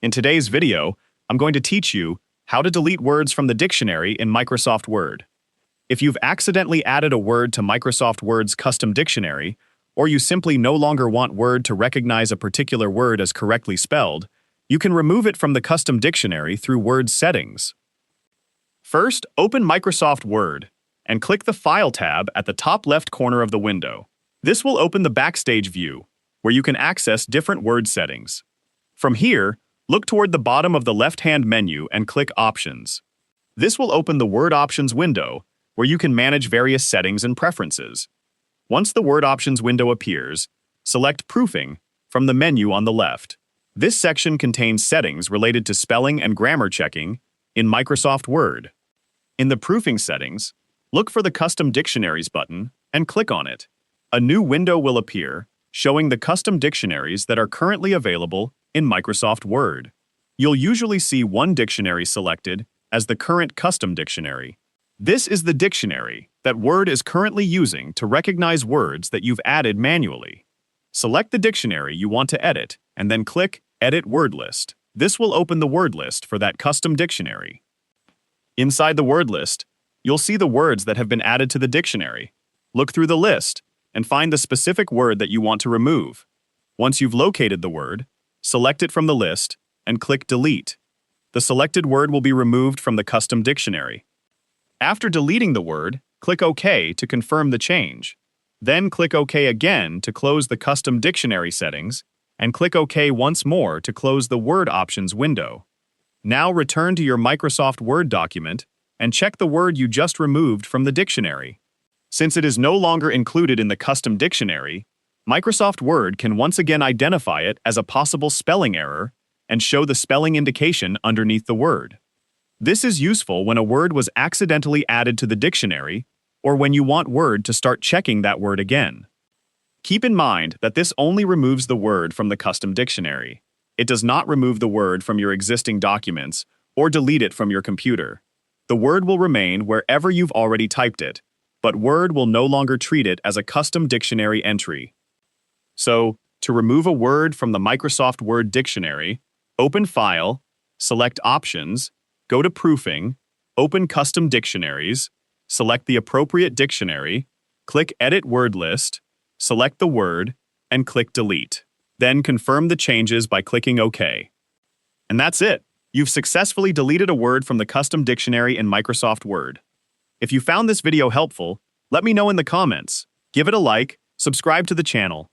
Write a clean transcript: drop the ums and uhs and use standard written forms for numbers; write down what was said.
In today's video, I'm going to teach you how to delete words from the dictionary in Microsoft Word. If you've accidentally added a word to Microsoft Word's custom dictionary, or you simply no longer want Word to recognize a particular word as correctly spelled, you can remove it from the custom dictionary through Word's settings. First, open Microsoft Word and click the File tab at the top left corner of the window. This will open the Backstage view, where you can access different Word settings. From here, look toward the bottom of the left-hand menu and click Options. This will open the Word Options window, where you can manage various settings and preferences. Once the Word Options window appears, select Proofing from the menu on the left. This section contains settings related to spelling and grammar checking in Microsoft Word. In the Proofing settings, look for the Custom Dictionaries button and click on it. A new window will appear, showing the custom dictionaries that are currently available in Microsoft Word. You'll usually see one dictionary selected as the current custom dictionary. This is the dictionary that Word is currently using to recognize words that you've added manually. Select the dictionary you want to edit and then click Edit Word List. This will open the word list for that custom dictionary. Inside the word list, you'll see the words that have been added to the dictionary. Look through the list and find the specific word that you want to remove. Once you've located the word, select it from the list and click Delete. The selected word will be removed from the custom dictionary. After deleting the word, click OK to confirm the change. Then click OK again to close the custom dictionary settings, and click OK once more to close the Word Options window. Now return to your Microsoft Word document and check the word you just removed from the dictionary. Since it is no longer included in the custom dictionary, Microsoft Word can once again identify it as a possible spelling error and show the spelling indication underneath the word. This is useful when a word was accidentally added to the dictionary or when you want Word to start checking that word again. Keep in mind that this only removes the word from the custom dictionary. It does not remove the word from your existing documents or delete it from your computer. The word will remain wherever you've already typed it, but Word will no longer treat it as a custom dictionary entry. So, to remove a word from the Microsoft Word dictionary, open File, select Options, go to Proofing, open Custom Dictionaries, select the appropriate dictionary, click Edit Word List, select the word, and click Delete. Then confirm the changes by clicking OK. And that's it. You've successfully deleted a word from the custom dictionary in Microsoft Word. If you found this video helpful, let me know in the comments. Give it a like, subscribe to the channel,